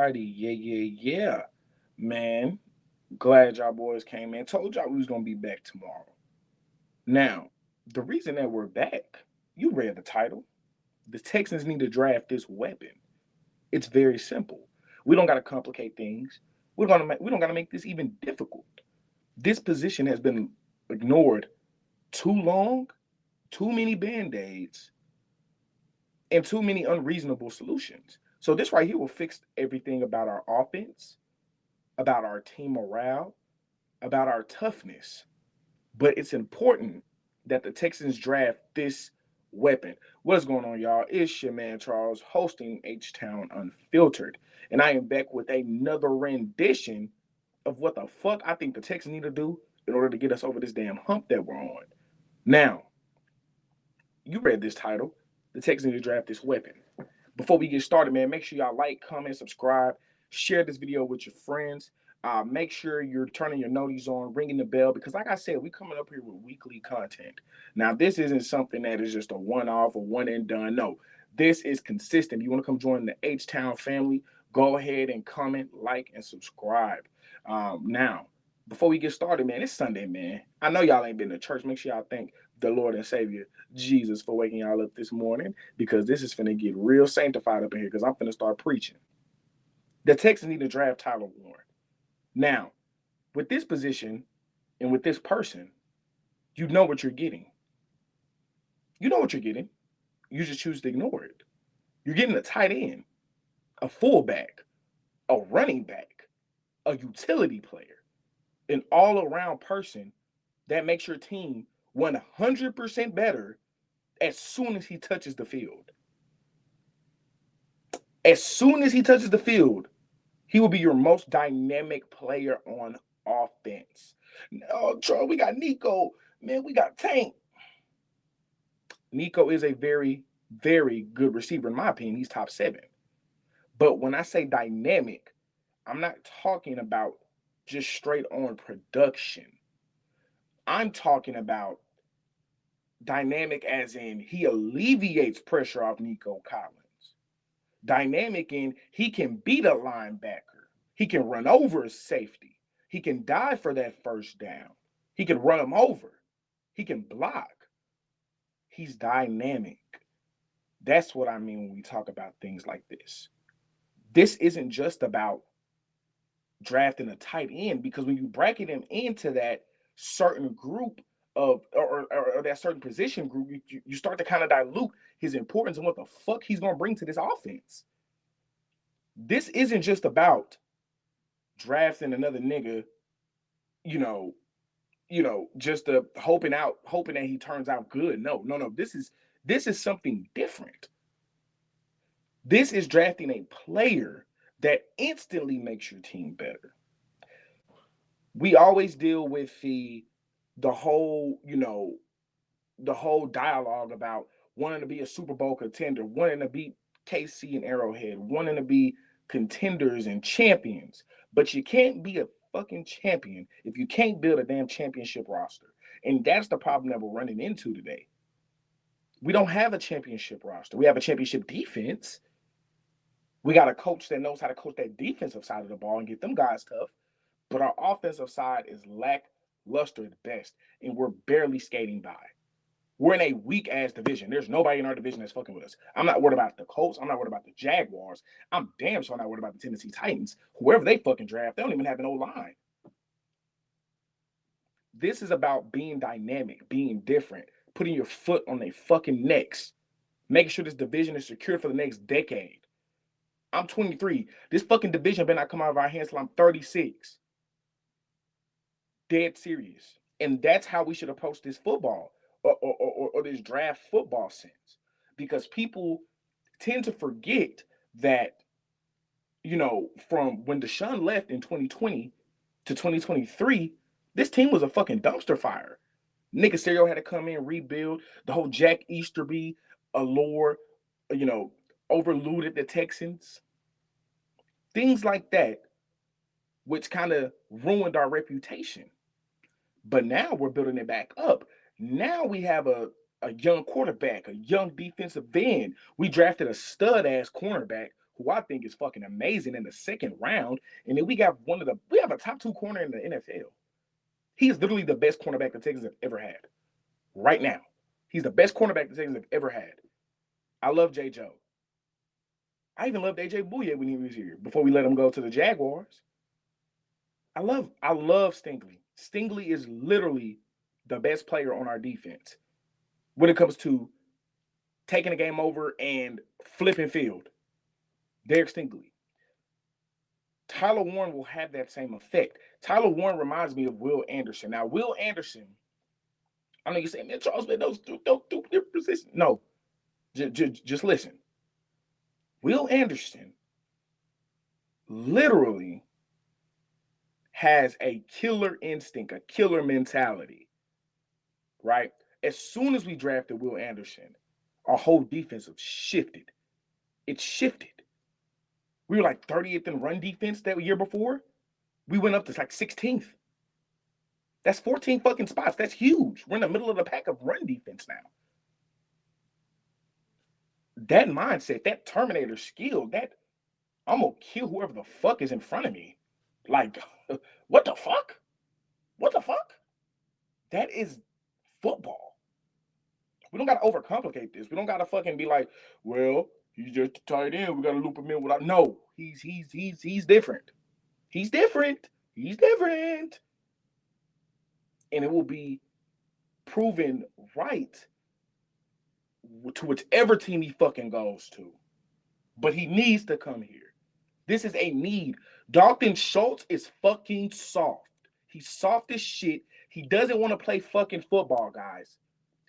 Alrighty, yeah. Man, glad y'all boys came in. Told y'all we was gonna be back tomorrow. Now, the reason that we're back, you read the title. The Texans need to draft this weapon. It's very simple. We don't gotta complicate things. We don't gotta make this even difficult. This position has been ignored too long, too many band-aids, and too many unreasonable solutions. So this right here will fix everything about our offense, about our team morale, about our toughness. But it's important that the Texans draft this weapon. What's going on, y'all? It's your man Charles hosting H Town Unfiltered. And I am back with another rendition of what the fuck I think the Texans need to do in order to get us over this damn hump that we're on. Now, you read this title. The Texans need to draft this weapon. Before we get started, man, make sure y'all like, comment, subscribe, share this video with your friends. Make sure you're turning your noties on, ringing the bell, because like I said, we coming up here with weekly content. Now, this isn't something that is just a one-off or one and done. No, this is consistent. If you want to come join the H-Town family, go ahead and comment, like, and subscribe. Now, before we get started, man, it's Sunday, man. I know y'all ain't been to church. Make sure y'all thank the Lord and Savior Jesus for waking y'all up this morning, because this is finna get real sanctified up in here because I'm finna start preaching. The Texans need to draft Tyler Warren. Now, with this position and with this person, you know what you're getting. You know what you're getting. You just choose to ignore it. You're getting a tight end, a fullback, a running back, a utility player, an all around person that makes your team 100% better as soon as he touches the field. As soon as he touches the field, he will be your most dynamic player on offense. No, Troy, we got Nico. Man, we got Tank. Nico is a very, very good receiver, in my opinion. He's top 7. But when I say dynamic, I'm not talking about just straight on production. I'm talking about dynamic as in he alleviates pressure off Nico Collins. Dynamic in he can beat a linebacker. He can run over a safety. He can dive for that first down. He can run him over. He can block. He's dynamic. That's what I mean when we talk about things like this. This isn't just about drafting a tight end, because when you bracket him into that certain group of or that certain position group, you start to kind of dilute his importance and what the fuck he's going to bring to this offense. This isn't just about drafting another nigga, you know, just hoping that he turns out good. No. This is something different. This is drafting a player that instantly makes your team better. We always deal with the whole, the whole dialogue about wanting to be a Super Bowl contender, wanting to beat KC and Arrowhead, wanting to be contenders and champions. But you can't be a fucking champion if you can't build a damn championship roster. And that's the problem that we're running into today. We don't have a championship roster. We have a championship defense. We got a coach that knows how to coach that defensive side of the ball and get them guys tough. But our offensive side is lackluster at best, and we're barely skating by. We're in a weak ass division. There's nobody in our division that's fucking with us. I'm not worried about the Colts. I'm not worried about the Jaguars. I'm damn sure not worried about the Tennessee Titans. Whoever they fucking draft, they don't even have an old line. This is about being dynamic, being different, putting your foot on their fucking necks, making sure this division is secure for the next decade. I'm 23. This fucking division better not come out of our hands till I'm 36. Dead serious. And that's how we should approach this football or this draft football sense. Because people tend to forget that, from when Deshaun left in 2020 to 2023, this team was a fucking dumpster fire. Nick Casario had to come in, rebuild. The whole Jack Easterby allure, you know, overlooted the Texans. Things like that, which kind of ruined our reputation. But now we're building it back up. Now we have a young quarterback, a young defensive end. We drafted a stud ass cornerback who I think is fucking amazing in the second round. And then we have a top 2 corner in the NFL. He is literally the best cornerback the Texans have ever had. Right now. He's the best cornerback the Texans have ever had. I love J. Joe. I even loved AJ Bouye when he was here before we let him go to the Jaguars. I love Stingley. Stingley is literally the best player on our defense when it comes to taking a game over and flipping field. Derek Stingley. Tyler Warren will have that same effect. Tyler Warren reminds me of Will Anderson. Now, Will Anderson, I know you say, man, Charles, man, those two different positions. No, just listen. Will Anderson literally has a killer instinct, a killer mentality, right? As soon as we drafted Will Anderson, our whole defense shifted. It shifted. We were like 30th in run defense that year before. We went up to like 16th. That's 14 fucking spots. That's huge. We're in the middle of the pack of run defense now. That mindset, that Terminator skill, that I'm gonna kill whoever the fuck is in front of me. Like, what the fuck? What the fuck? That is football. We don't gotta overcomplicate this. We don't gotta fucking be like, well, he's just a tight end. We gotta loop him in without. No, he's different. He's different. He's different. And it will be proven right to whichever team he fucking goes to. But he needs to come here. This is a need. Dalton Schultz is fucking soft. He's soft as shit. He doesn't want to play fucking football, guys.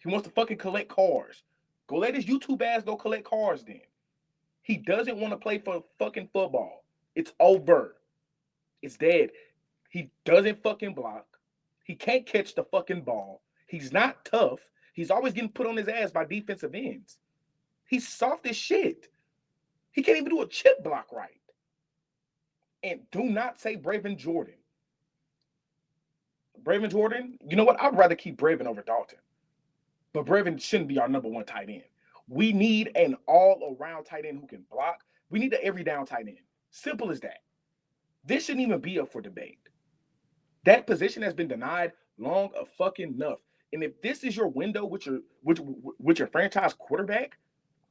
He wants to fucking collect cars. Go let his YouTube ass go collect cars then. He doesn't want to play for fucking football. It's over. It's dead. He doesn't fucking block. He can't catch the fucking ball. He's not tough. He's always getting put on his ass by defensive ends. He's soft as shit. He can't even do a chip block right. And do not say Braven Jordan. Braven Jordan, you know what? I'd rather keep Braven over Dalton. But Braven shouldn't be our number one tight end. We need an all-around tight end who can block. We need an every down tight end. Simple as that. This shouldn't even be up for debate. That position has been denied long a fucking enough. And if this is your window with your franchise quarterback,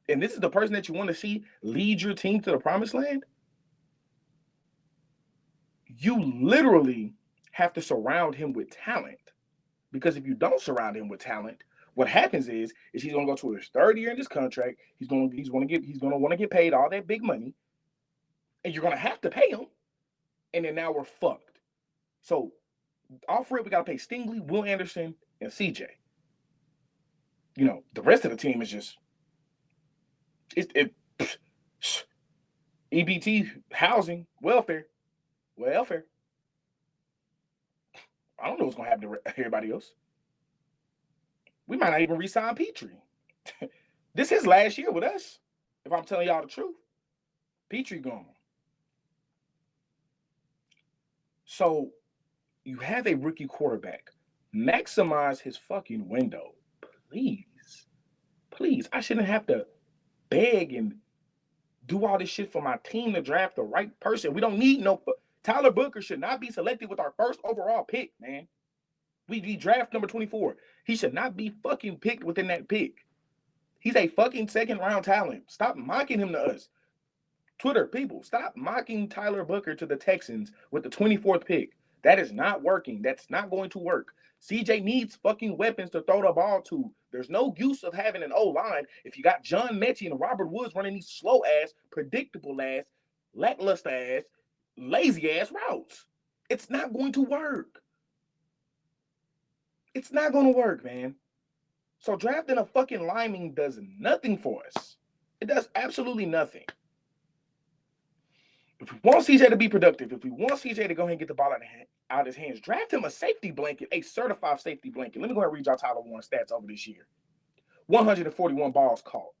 and this is the person that you want to see lead your team to the promised land, you literally have to surround him with talent. Because if you don't surround him with talent, what happens is he's going to go to his third year in this contract. He's going to want to get paid all that big money, and you're going to have to pay him. And then now we're fucked. So off rip, we got to pay Stingley, Will Anderson, and CJ. You know, the rest of the team is just EBT, housing, welfare. I don't know what's going to happen to everybody else. We might not even re-sign Petrie. This is his last year with us, if I'm telling y'all the truth. Petrie gone. So you have a rookie quarterback. Maximize his fucking window. Please. Please. I shouldn't have to beg and do all this shit for my team to draft the right person. We don't need no... Tyler Booker should not be selected with our first overall pick, man. We draft number 24. He should not be fucking picked within that pick. He's a fucking second round talent. Stop mocking him to us. Twitter, people, stop mocking Tyler Booker to the Texans with the 24th pick. That is not working. That's not going to work. CJ needs fucking weapons to throw the ball to. There's no use of having an O-line if you got John Mechie and Robert Woods running these slow-ass, predictable-ass, lackluster-ass, lazy-ass routes. It's not going to work. It's not going to work, man. So drafting a fucking lineman does nothing for us. It does absolutely nothing. If we want CJ to be productive, if we want CJ to go ahead and get the ball out of his hands, draft him a safety blanket, a certified safety blanket. Let me go ahead and read y'all Tyler Warren's stats over this year. 141 balls caught,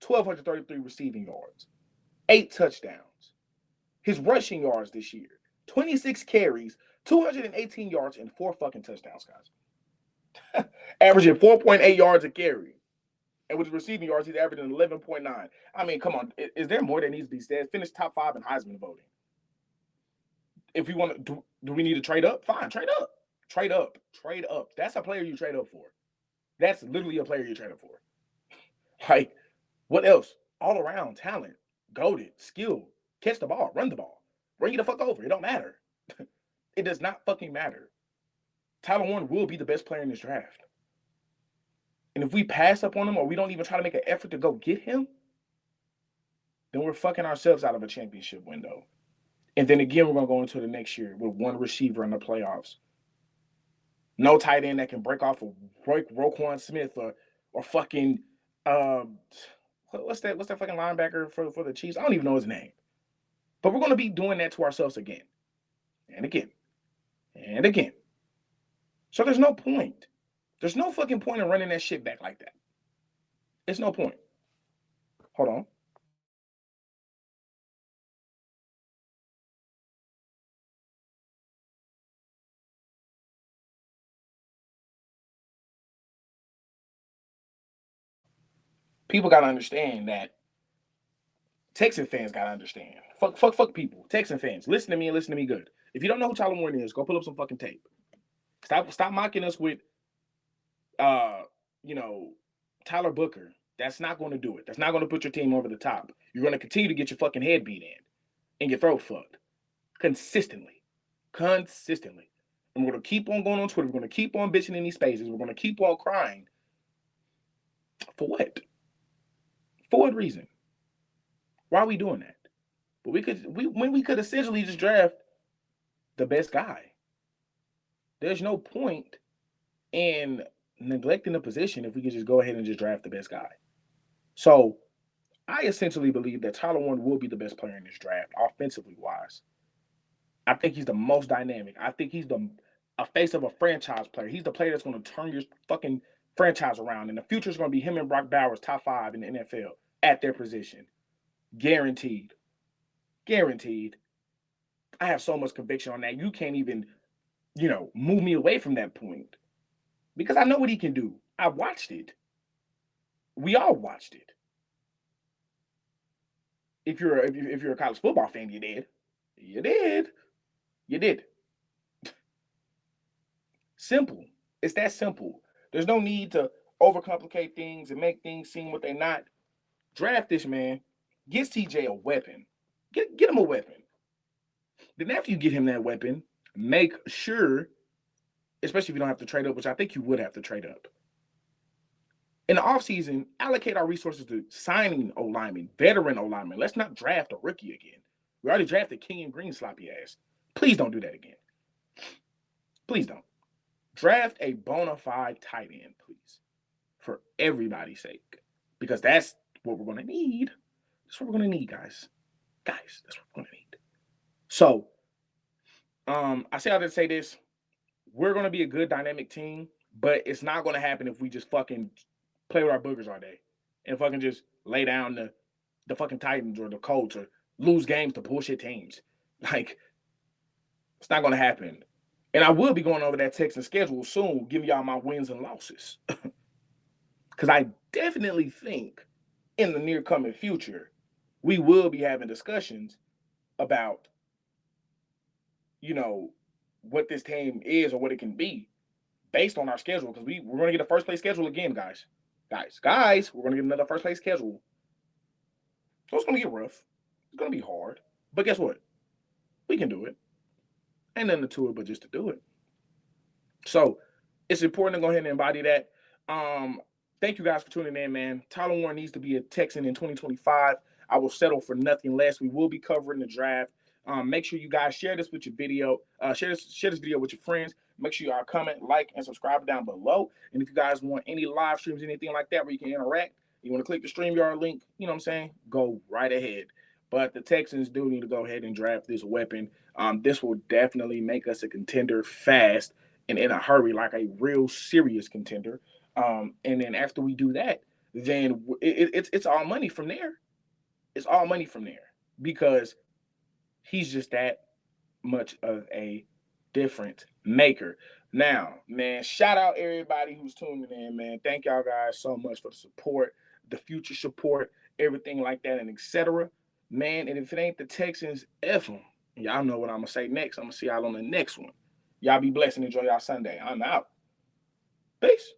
1,233 receiving yards, 8 touchdowns. His rushing yards this year, 26 carries, 218 yards, and 4 fucking touchdowns, guys. Averaging 4.8 yards a carry. And with his receiving yards, he's averaging 11.9. I mean, come on. Is there more that needs to be said? Finish top 5 in Heisman voting. If we want to, do we need to trade up? Fine, trade up. Trade up. Trade up. That's a player you trade up for. That's literally a player you trade up for. Like, what else? All around talent, goaded, skill, catch the ball, run the ball, bring you the fuck over. It don't matter. It does not fucking matter. Tyler Warren will be the best player in this draft. And if we pass up on him or we don't even try to make an effort to go get him, then we're fucking ourselves out of a championship window. And then again, we're going to go into the next year with one receiver in the playoffs. No tight end that can break off of Roquan Smith or fucking what's that fucking linebacker for the Chiefs? I don't even know his name. But we're going to be doing that to ourselves again and again and again. So there's no point. There's no fucking point in running that shit back like that. It's no point. Hold on. People got to understand that. Texan fans got to understand. Fuck people. Texan fans, listen to me and listen to me good. If you don't know who Tyler Warren is, go pull up some fucking tape. Stop mocking us with uh, you know, Tyler Booker. That's not going to do it. That's not going to put your team over the top. You're going to continue to get your fucking head beat in and your throat fucked consistently. Consistently. And we're going to keep on going on Twitter. We're going to keep on bitching in these spaces. We're going to keep on crying. For what? For what reason? Why are we doing that? But we could essentially just draft the best guy. There's no point in neglecting the position if we could just go ahead and just draft the best guy. So I essentially believe that Tyler Warren will be the best player in this draft, offensively wise. I think he's the most dynamic. I think he's a face of a franchise player. He's the player that's going to turn your fucking franchise around. And the future is going to be him and Brock Bowers, top 5 in the NFL at their position. Guaranteed. Guaranteed. I have so much conviction on that. You can't even, move me away from that point. Because I know what he can do. I watched it. We all watched it. If you're a college football fan, you did. You did. You did. Simple. It's that simple. There's no need to overcomplicate things and make things seem what they're not. Draft this man. Get CJ a weapon. Get him a weapon. Then after you get him that weapon, make sure, especially if you don't have to trade up, which I think you would have to trade up. In the offseason, allocate our resources to signing O-linemen, veteran O-linemen. Let's not draft a rookie again. We already drafted Kenyon Green sloppy ass. Please don't do that again. Please don't. Draft a bona fide tight end, please. For everybody's sake. Because that's what we're going to need. That's what we're going to need, guys. Guys, that's what we're going to need. So, I say all to say this. We're going to be a good dynamic team, but it's not going to happen if we just fucking play with our boogers all day and fucking just lay down the fucking Titans or the Colts or lose games to bullshit teams. Like, it's not going to happen. And I will be going over that Texans schedule soon, giving y'all my wins and losses. Because I definitely think in the near coming future, we will be having discussions about, what this team is or what it can be based on our schedule. Because we're going to get a first place schedule again, guys. Guys, we're going to get another first place schedule. So it's going to get rough. It's going to be hard. But guess what? We can do it. Ain't nothing to it but just to do it. So it's important to go ahead and embody that. Thank you guys for tuning in, man. Tyler Warren needs to be a Texan in 2025. I will settle for nothing less. We will be covering the draft. Make sure you guys share this with your video. Share this video with your friends. Make sure you all comment, like, and subscribe down below. And if you guys want any live streams, anything like that where you can interact, you want to click the StreamYard link, you know what I'm saying? Go right ahead. But the Texans do need to go ahead and draft this weapon. This will definitely make us a contender fast and in a hurry, like a real serious contender. And then after we do that, then it's all money from there. It's all money from there because he's just that much of a difference maker. Now, man, shout out everybody who's tuning in, man. Thank y'all guys so much for the support, the future support, everything like that, and etc. Man, and if it ain't the Texans, F them. Y'all know what I'm gonna say next. I'm gonna see y'all on the next one. Y'all be blessed and enjoy y'all Sunday. I'm out. Peace.